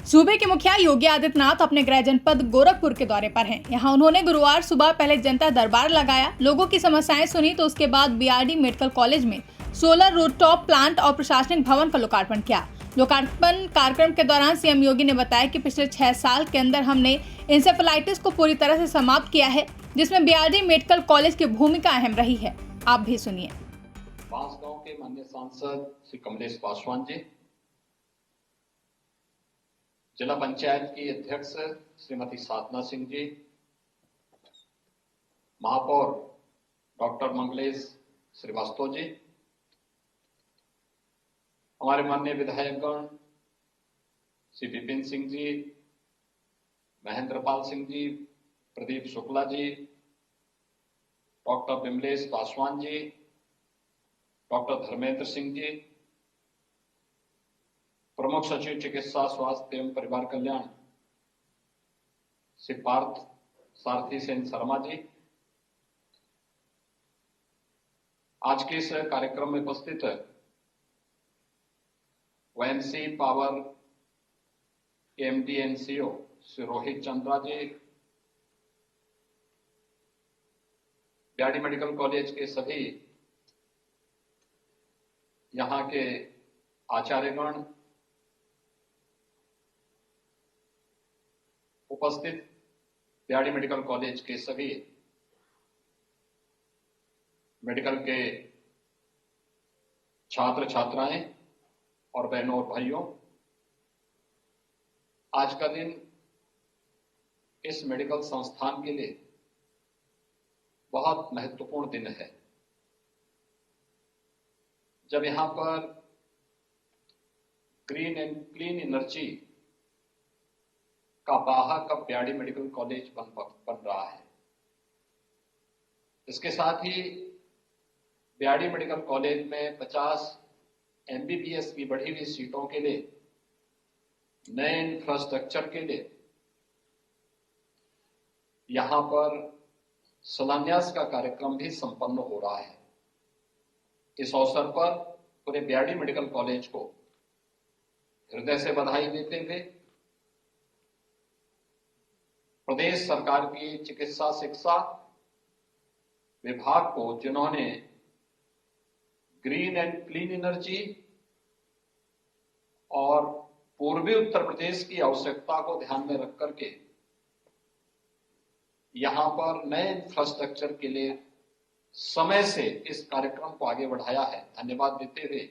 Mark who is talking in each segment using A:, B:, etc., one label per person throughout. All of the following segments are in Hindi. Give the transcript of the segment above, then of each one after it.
A: सूबे के मुखिया योगी आदित्यनाथ अपने गृह जनपद गोरखपुर के दौरे पर हैं। यहां उन्होंने गुरुवार सुबह पहले जनता दरबार लगाया, लोगों की समस्याएं सुनी, तो उसके बाद बीआरडी मेडिकल कॉलेज में सोलर रूफटॉप प्लांट और प्रशासनिक भवन का लोकार्पण किया। लोकार्पण कार्यक्रम के दौरान सीएम योगी ने बताया कि पिछले 6 साल के अंदर हमने इंसेफेलाइटिस को पूरी तरह से समाप्त किया है, जिसमें बीआरडी मेडिकल कॉलेज की भूमिका अहम रही है। आप भी सुनिए।
B: बांसगांव के माननीय सांसद श्री कमलेश पासवान जी, जिला पंचायत की अध्यक्ष श्रीमती साधना सिंह जी, महापौर डॉक्टर मंगलेश श्रीवास्तव जी, हमारे माननीय विधायकगण श्री विपिन सिंह जी, महेंद्रपाल सिंह जी, प्रदीप शुक्ला जी, डॉक्टर विमलेश पासवान जी, डॉक्टर धर्मेंद्र सिंह जी, प्रमुख सचिव चिकित्सा स्वास्थ्य एवं परिवार कल्याण श्री पार्थ सारथी सेन शर्मा जी, आज के इस कार्यक्रम में उपस्थित YMC power MD NCO Shri Rohit Chandra ji, BRD medical college के सभी यहां के आचार्यगण, उपस्थित बीआरडी मेडिकल कॉलेज के सभी मेडिकल के छात्र छात्राएं और बहनों और भाइयों, आज का दिन इस मेडिकल संस्थान के लिए बहुत महत्वपूर्ण दिन है। जब यहां पर ग्रीन एंड क्लीन एनर्जी का वाहक अब बीआरडी मेडिकल कॉलेज बन रहा है। इसके साथ ही बीआरडी मेडिकल कॉलेज में 50 एमबीबीएस की बढ़ी हुई सीटों के लिए नए इंफ्रास्ट्रक्चर के लिए यहां पर शिलान्यास का कार्यक्रम भी संपन्न हो रहा है। इस अवसर पर पूरे बीआरडी मेडिकल कॉलेज को हृदय से बधाई देते हुए प्रदेश सरकार की चिकित्सा शिक्षा विभाग को, जिन्होंने ग्रीन एंड क्लीन एनर्जी और पूर्वी उत्तर प्रदेश की आवश्यकता को ध्यान में रख करके यहां पर नए इंफ्रास्ट्रक्चर के लिए समय से इस कार्यक्रम को आगे बढ़ाया है, धन्यवाद देते हुए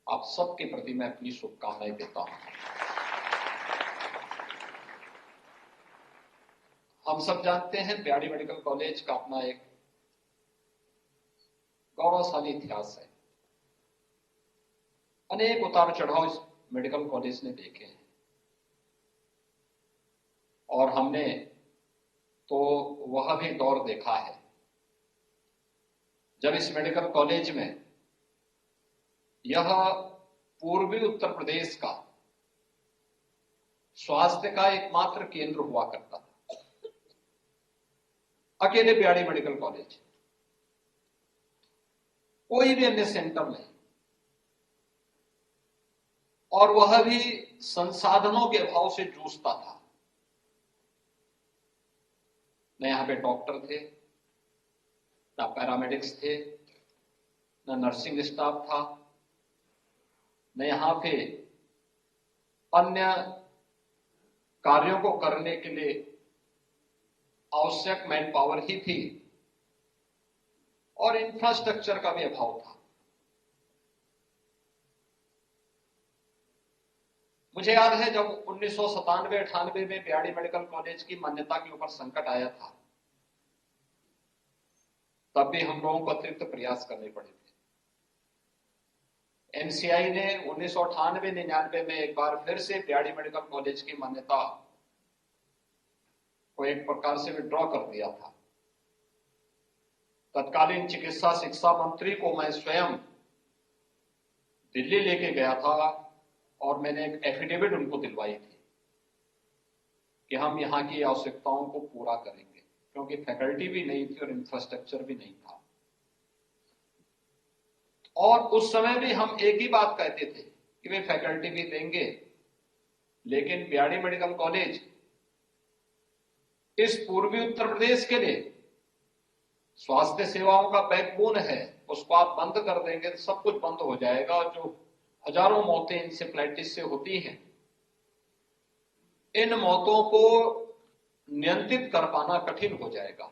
B: आप सबके प्रति मैं अपनी शुभकामनाएं देता हूं। हम सब जानते हैं बीआरडी मेडिकल कॉलेज का अपना एक गौरवशाली इतिहास है। अनेक उतार चढ़ाव इस मेडिकल कॉलेज ने देखे हैं और हमने तो वह भी दौर देखा है जब इस मेडिकल कॉलेज में यह पूर्वी उत्तर प्रदेश का स्वास्थ्य का एकमात्र केंद्र हुआ करता था। अकेले बीआरडी मेडिकल कॉलेज, कोई भी अन्य सेंटर नहीं, और वह भी संसाधनों के अभाव से जूझता था। न यहां पे डॉक्टर थे, न पैरामेडिक्स थे, न नर्सिंग स्टाफ था, न यहां पे अन्य कार्यों को करने के लिए आवश्यक मैन पावर ही थी, और इंफ्रास्ट्रक्चर का भी अभाव था। मुझे याद है जब 1997-98 में बीआरडी मेडिकल कॉलेज की मान्यता के ऊपर संकट आया था, तब भी हम लोगों को अतिरिक्त प्रयास करने पड़े थे। एमसीआई ने 1998-99 में एक बार फिर से बीआरडी मेडिकल कॉलेज की मान्यता को एक प्रकार से विड्रॉ कर दिया था। तत्कालीन चिकित्सा शिक्षा मंत्री को मैं स्वयं दिल्ली लेके गया था और मैंने एक एफिडेविट उनको दिलवाई थी कि हम यहाँ की आवश्यकताओं को पूरा करेंगे, क्योंकि फैकल्टी भी नहीं थी और इंफ्रास्ट्रक्चर भी नहीं था। और उस समय भी हम एक ही बात कहते थे कि वे फैकल्टी भी देंगे लेकिन बीआरडी मेडिकल कॉलेज इस पूर्वी उत्तर प्रदेश के लिए स्वास्थ्य सेवाओं का बैकबोन है। उसको आप बंद कर देंगे तो सब कुछ बंद हो जाएगा, और जो हजारों मौतें इंसेफ्लाइटिस से होती हैं, इन मौतों को नियंत्रित कर पाना कठिन हो जाएगा।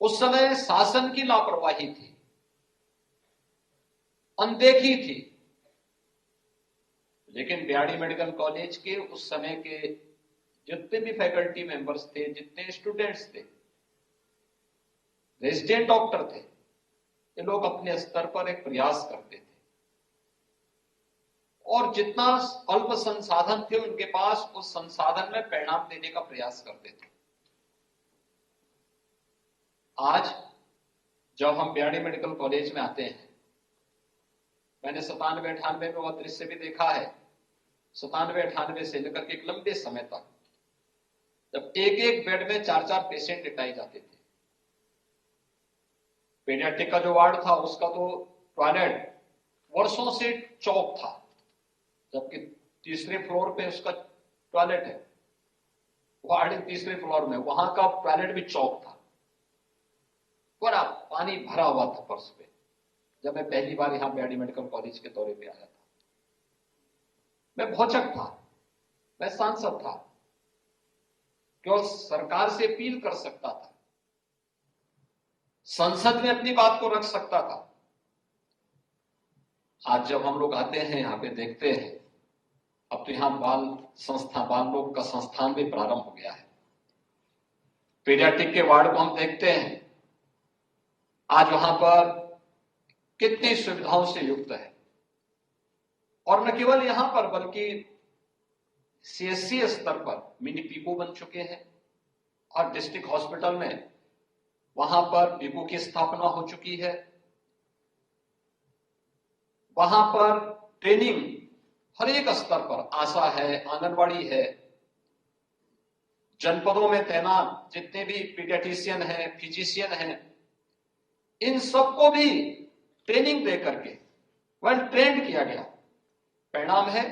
B: उस समय शासन की लापरवाही थी, अनदेखी थी, लेकिन बीआरडी मेडिकल कॉलेज के उस समय के जितने भी फैकल्टी मेंबर्स थे, जितने स्टूडेंट्स थे, रेजिडेंट डॉक्टर थे, ये लोग अपने स्तर पर एक प्रयास करते थे, और जितना अल्प संसाधन थे उनके पास, उस संसाधन में परिणाम देने का प्रयास करते थे। आज जब हम बीआरडी मेडिकल कॉलेज में आते हैं, मैंने 97-98 में वह दृश्य भी देखा है। 97-98 से लेकर के एक लंबे समय तक जब एक एक बेड में 4-4 पेशेंट लिटाए जाते थे। पीडियाट्रिक का जो वार्ड था उसका तो टॉयलेट वर्षों से चौक था, जबकि तीसरे फ्लोर पे उसका टॉयलेट है। वार्ड तीसरे फ्लोर में, वहां का टॉयलेट भी चौक था, पूरा पानी भरा हुआ था फर्श पे। जब मैं पहली बार यहां बीआरडी मेडिकल कॉलेज के दौरे पे आया था, मैं भौचक था, मैं सांसद था, केवल सरकार से अपील कर सकता था, संसद में अपनी बात को रख सकता था। आज जब हम लोग आते हैं यहां पे, देखते हैं, अब तो यहां बाल रोग का संस्थान भी प्रारंभ हो गया है। पीडियाट्रिक के वार्ड को हम देखते हैं, आज वहां पर कितनी सुविधाओं से युक्त है। और न केवल यहां पर, बल्कि सीएससी स्तर पर मिनी पीको बन चुके हैं, और डिस्ट्रिक्ट हॉस्पिटल में वहां पर पीको की स्थापना हो चुकी है। वहां पर ट्रेनिंग हर एक स्तर पर, आशा है, आंगनवाड़ी है, जनपदों में तैनात जितने भी पीडियाट्रिशियन हैं, फिजिशियन हैं, इन सबको भी ट्रेनिंग दे करके वेल ट्रेंड किया गया। परिणाम है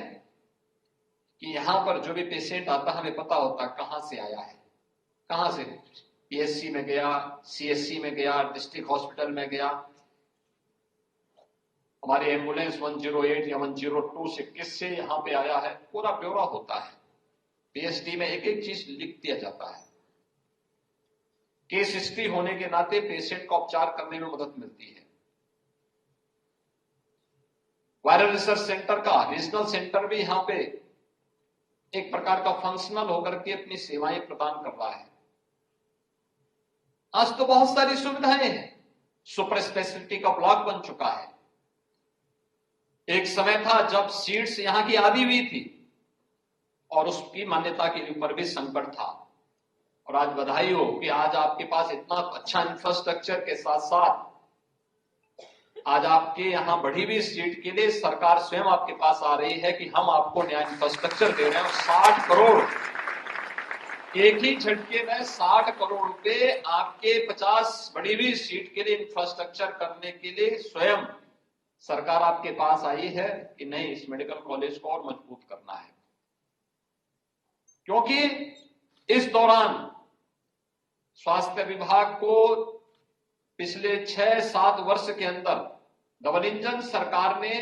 B: कि यहां पर जो भी पेशेंट आता, हमें पता होता कहां से आया है, कहां से, पीएससी में गया, सीएससी में गया, डिस्ट्रिक्ट हॉस्पिटल में गया, हमारे एम्बुलेंस 108 या 102 से किससे यहां पे आया है, पूरा ब्यौरा होता है। पीएसडी में एक एक चीज लिख दिया जाता है। केस हिस्ट्री होने के नाते पेशेंट का उपचार करने में मदद मिलती है। वायरल रिसर्च सेंटर का रीजनल सेंटर भी यहां पे एक प्रकार का फंक्शनल होकर के अपनी सेवाएं प्रदान कर रहा है। आज तो बहुत सारी सुविधाएं हैं, सुपर स्पेशलिटी का ब्लॉक बन चुका है। एक समय था जब सीट्स यहां की आधी हुई थी और उसकी मान्यता के ऊपर भी संकट था, और आज बधाई हो कि आज आपके पास इतना अच्छा इंफ्रास्ट्रक्चर के साथ साथ आज आपके यहां बढ़ी हुई सीट के लिए सरकार स्वयं आपके पास आ रही है कि हम आपको नया इंफ्रास्ट्रक्चर दे रहे हैं। 60 करोड़, एक ही झटके में 60 करोड़ रुपए आपके 50 बढ़ी हुई सीट के लिए इंफ्रास्ट्रक्चर करने के लिए स्वयं सरकार आपके पास आई है कि नहीं, इस मेडिकल कॉलेज को और मजबूत करना है। क्योंकि इस दौरान स्वास्थ्य विभाग को पिछले 6-7 वर्ष के अंदर डबल इंजन सरकार ने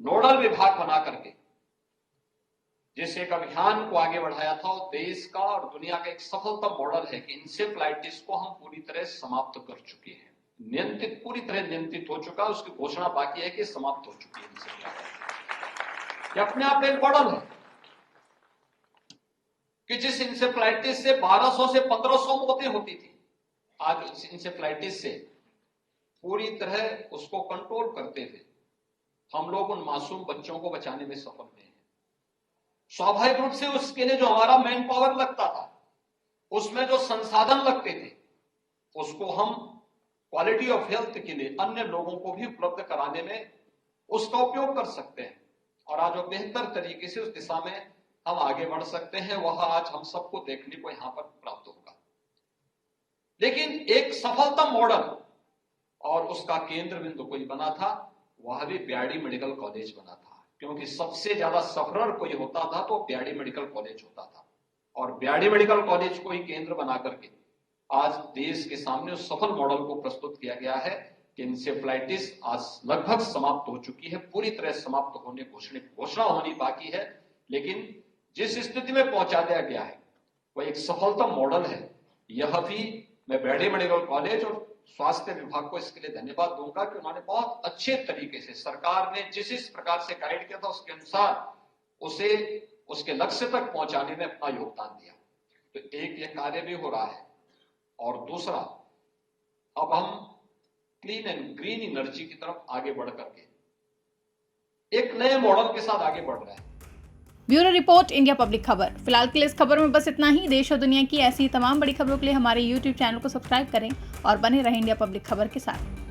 B: नोडल विभाग बना करके जिस एक अभियान को आगे बढ़ाया था, वो देश का और दुनिया का एक सफलतम मॉडल है कि इंसेफ्लाइटिस को हम पूरी तरह समाप्त कर चुके हैं। नियंत्रित, पूरी तरह नियंत्रित हो चुका, उसकी घोषणा बाकी है कि समाप्त हो चुकी है इंसेफ्लाइटिस। ये अपने आप एक मॉडल है कि जिस इंसेफ्लाइटिस से 1200 से 1500 मौतें होती थी, आज उस इंसेफ्लाइटिस से पूरी तरह उसको कंट्रोल करते थे हम लोग उन मासूम बच्चों को बचाने में सफल हुए हैं। स्वाभाविक रूप से उसके लिए जो हमारा मैन पावर लगता था, उसमें जो संसाधन लगते थे, उसको हम क्वालिटी ऑफ हेल्थ के लिए अन्य लोगों को भी उपलब्ध कराने में उसका उपयोग कर सकते हैं, और आज वो बेहतर तरीके से उस दिशा में हम आगे बढ़ सकते हैं। वह आज हम सबको देखने को यहां पर प्राप्त होगा। लेकिन एक सफलतम मॉडल और उसका केंद्र बिंदु कोई बना था, वह भी बीआरडी मेडिकल कॉलेज बना था। क्योंकि सबसे ज्यादा सफरर कोई होता था तो बीआरडी मेडिकल कॉलेज होता था, और बीआरडी मेडिकल कॉलेज को ही केंद्र बना करके आज देश के सामने उस सफल मॉडल को प्रस्तुत किया गया है कि इंसेफ्लाइटिस आज लगभग समाप्त हो चुकी है, पूरी तरह समाप्त होने घोषणा होनी बाकी है, लेकिन जिस स्थिति में पहुंचा दिया गया है वह एक सफलतम मॉडल है। यह भी मैं बीआरडी मेडिकल कॉलेज और स्वास्थ्य विभाग को इसके लिए धन्यवाद दूंगा कि उन्होंने बहुत अच्छे तरीके से, सरकार ने जिस प्रकार से गाइड किया था उसके अनुसार उसे उसके लक्ष्य तक पहुंचाने में अपना योगदान दिया। तो एक यह कार्य भी हो रहा है, और दूसरा अब हम क्लीन एंड ग्रीन एनर्जी की तरफ आगे बढ़ करके एक नए मॉडल के साथ आगे बढ़ रहे हैं।
A: ब्यूरो रिपोर्ट, इंडिया पब्लिक खबर। फिलहाल के लिए इस खबर में बस इतना ही। देश और दुनिया की ऐसी तमाम बड़ी खबरों के लिए हमारे YouTube चैनल को सब्सक्राइब करें और बने रहें इंडिया पब्लिक खबर के साथ।